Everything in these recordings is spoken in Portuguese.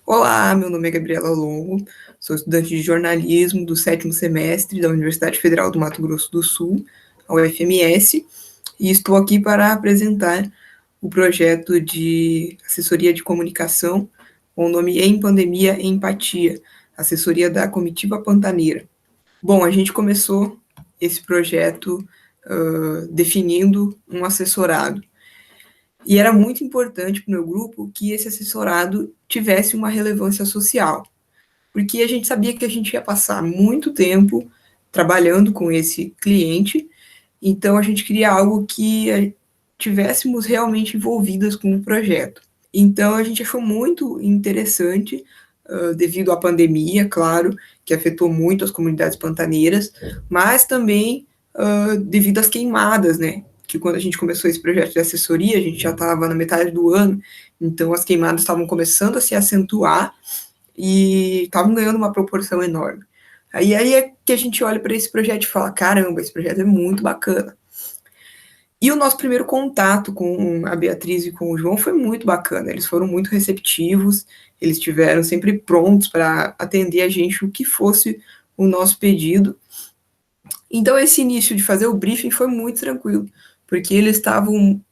Olá, meu nome é Gabriela Longo, sou estudante de jornalismo do 7º semestre da Universidade Federal do Mato Grosso do Sul, a UFMS, e estou aqui para apresentar o projeto de assessoria de comunicação com o nome Em Pandemia e Empatia, assessoria da Comitiva Pantaneira. Bom, a gente começou esse projeto definindo um assessorado. E era muito importante para o meu grupo que esse assessorado tivesse uma relevância social, porque a gente sabia que a gente ia passar muito tempo trabalhando com esse cliente, então a gente queria algo que tivéssemos realmente envolvidas com o projeto. Então a gente achou muito interessante, devido à pandemia, claro, que afetou muito as comunidades pantaneiras, mas também devido às queimadas, né? Que quando a gente começou esse projeto de assessoria, a gente já estava na metade do ano, então as queimadas estavam começando a se acentuar e estavam ganhando uma proporção enorme. Aí é que a gente olha para esse projeto e fala: caramba, esse projeto é muito bacana. E o nosso primeiro contato com a Beatriz e com o João foi muito bacana. Eles foram muito receptivos, eles estiveram sempre prontos para atender a gente o que fosse o nosso pedido. Então, esse início de fazer o briefing foi muito tranquilo, porque eles estavam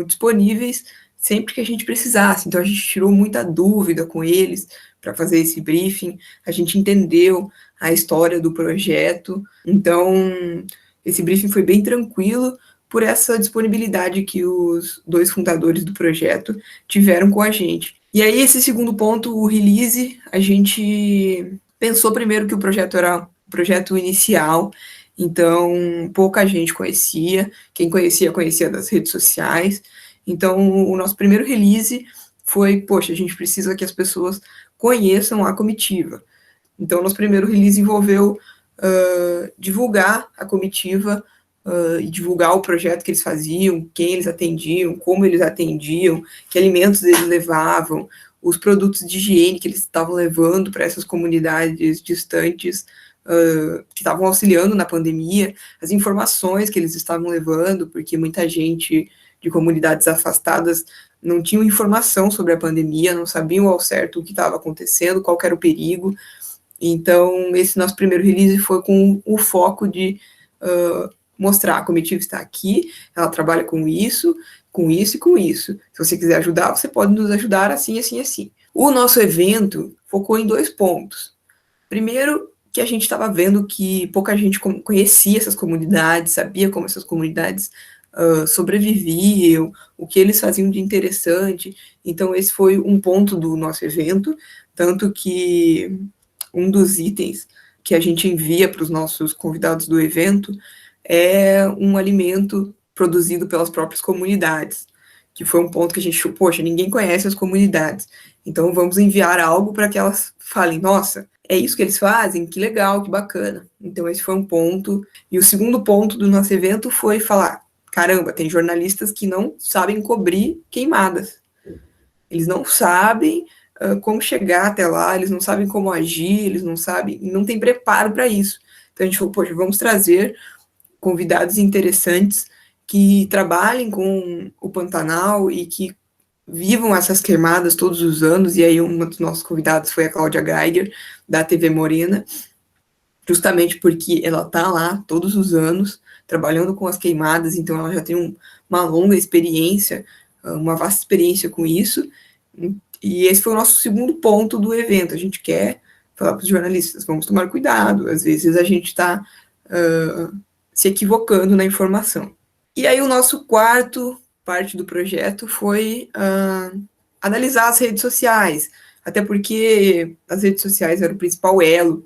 disponíveis sempre que a gente precisasse. Então, a gente tirou muita dúvida com eles para fazer esse briefing, a gente entendeu a história do projeto. Então, esse briefing foi bem tranquilo por essa disponibilidade que os dois fundadores do projeto tiveram com a gente. E aí, esse segundo ponto, o release, a gente pensou primeiro que o projeto era um projeto inicial, então pouca gente conhecia, quem conhecia, conhecia das redes sociais. Então, o nosso primeiro release foi, poxa, a gente precisa que as pessoas conheçam a comitiva. Então, nosso primeiro release envolveu divulgar a comitiva e divulgar o projeto que eles faziam, quem eles atendiam, como eles atendiam, que alimentos eles levavam, os produtos de higiene que eles estavam levando para essas comunidades distantes que estavam auxiliando na pandemia, as informações que eles estavam levando, porque muita gente de comunidades afastadas não tinha informação sobre a pandemia, não sabiam ao certo o que estava acontecendo, qual era o perigo. Então, esse nosso primeiro release foi com o foco de mostrar: a comitiva está aqui, ela trabalha com isso e com isso. Se você quiser ajudar, você pode nos ajudar assim, assim, assim. O nosso evento focou em 2 pontos. Primeiro, que a gente estava vendo que pouca gente conhecia essas comunidades, sabia como essas comunidades sobreviviam, o que eles faziam de interessante. Então, esse foi um ponto do nosso evento, tanto que um dos itens que a gente envia para os nossos convidados do evento é um alimento produzido pelas próprias comunidades, que foi um ponto que a gente achou: poxa, ninguém conhece as comunidades, então vamos enviar algo para que elas falem: nossa, é isso que eles fazem? Que legal, que bacana. Então esse foi um ponto. E o segundo ponto do nosso evento foi falar: caramba, tem jornalistas que não sabem cobrir queimadas. Eles não sabem como chegar até lá, eles não sabem como agir, eles não sabem, não tem preparo para isso. Então a gente falou: poxa, vamos trazer convidados interessantes que trabalhem com o Pantanal e que vivam essas queimadas todos os anos. E aí uma dos nossos convidados foi a Cláudia Geiger, da TV Morena, justamente porque ela está lá todos os anos trabalhando com as queimadas, então ela já tem uma longa experiência, uma vasta experiência com isso. E esse foi o nosso segundo ponto do evento. A gente quer falar para os jornalistas: vamos tomar cuidado, às vezes a gente está se equivocando na informação. E aí o nosso quarto parte do projeto foi analisar as redes sociais, até porque as redes sociais eram o principal elo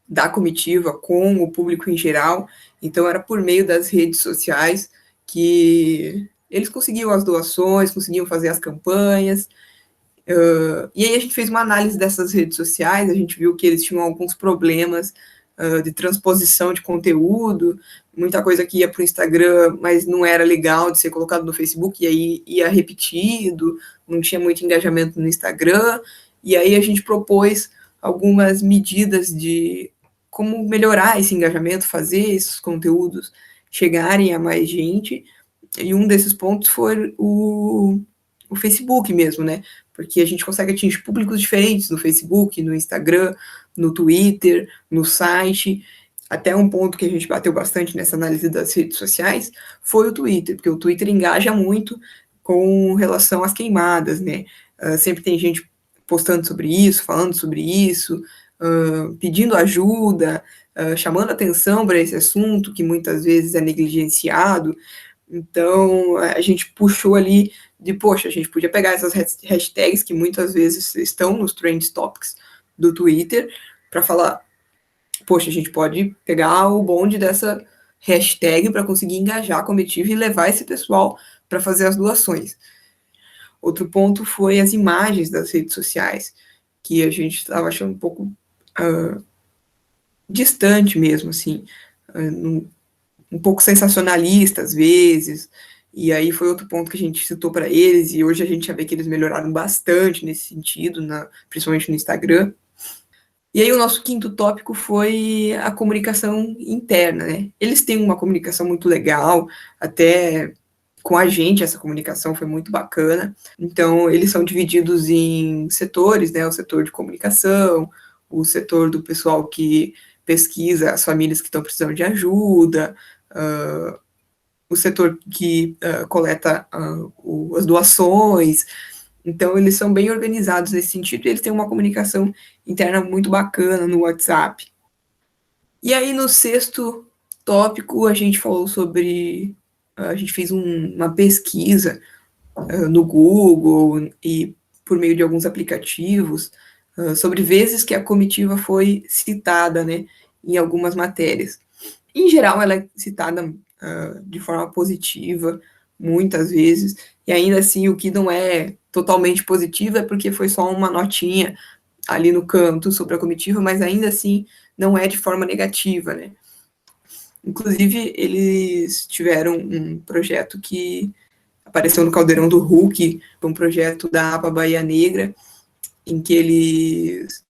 da comitiva com o público em geral, então era por meio das redes sociais que eles conseguiam as doações, conseguiam fazer as campanhas. E aí a gente fez uma análise dessas redes sociais, a gente viu que eles tinham alguns problemas de transposição de conteúdo, muita coisa que ia para o Instagram, mas não era legal de ser colocado no Facebook, e aí ia repetido, não tinha muito engajamento no Instagram, e aí a gente propôs algumas medidas de como melhorar esse engajamento, fazer esses conteúdos chegarem a mais gente, e um desses pontos foi o Facebook mesmo, né? porque a gente consegue atingir públicos diferentes no Facebook, no Instagram, no Twitter, no site. Até um ponto que a gente bateu bastante nessa análise das redes sociais foi o Twitter, porque o Twitter engaja muito com relação às queimadas, né? Sempre tem gente postando sobre isso, falando sobre isso, pedindo ajuda, chamando atenção para esse assunto que muitas vezes é negligenciado. Então, a gente puxou ali de, poxa, a gente podia pegar essas hashtags que muitas vezes estão nos trend topics do Twitter para falar, poxa, a gente pode pegar o bonde dessa hashtag para conseguir engajar a comitiva e levar esse pessoal para fazer as doações. Outro ponto foi as imagens das redes sociais, que a gente estava achando um pouco distante mesmo, assim, um pouco sensacionalista às vezes, e aí foi outro ponto que a gente citou para eles, e hoje a gente já vê que eles melhoraram bastante nesse sentido, principalmente no Instagram. E aí o nosso quinto tópico foi a comunicação interna, né? Eles têm uma comunicação muito legal, até com a gente essa comunicação foi muito bacana. Então, eles são divididos em setores, né? O setor de comunicação, o setor do pessoal que pesquisa as famílias que estão precisando de ajuda, o setor que coleta as doações. Então, eles são bem organizados nesse sentido e eles têm uma comunicação interna muito bacana no WhatsApp. E aí, no sexto tópico, a gente falou sobre... A gente fez uma pesquisa no Google e por meio de alguns aplicativos sobre vezes que a comitiva foi citada, né, em algumas matérias. Em geral, ela é citada de forma positiva, muitas vezes, e ainda assim o que não é totalmente positivo é porque foi só uma notinha ali no canto sobre a comitiva, mas ainda assim não é de forma negativa, né. Inclusive, eles tiveram um projeto que apareceu no Caldeirão do Hulk, um projeto da APA Bahia Negra, em que eles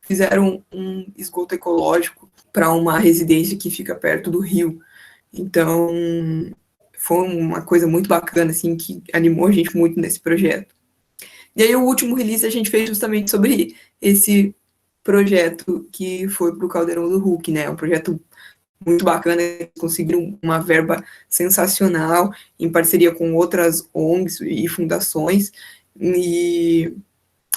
fizeram um esgoto ecológico para uma residência que fica perto do rio. Então, foi uma coisa muito bacana, assim, que animou a gente muito nesse projeto. E aí, o último release a gente fez justamente sobre esse projeto que foi para o Caldeirão do Hulk, né? Um projeto muito bacana, conseguiram uma verba sensacional em parceria com outras ONGs e fundações, e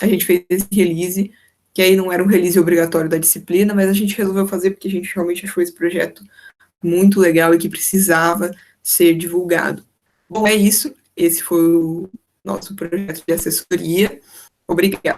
a gente fez esse release, que aí não era um release obrigatório da disciplina, mas a gente resolveu fazer porque a gente realmente achou esse projeto muito legal e que precisava ser divulgado. Bom, é isso. Esse foi o nosso projeto de assessoria. Obrigada.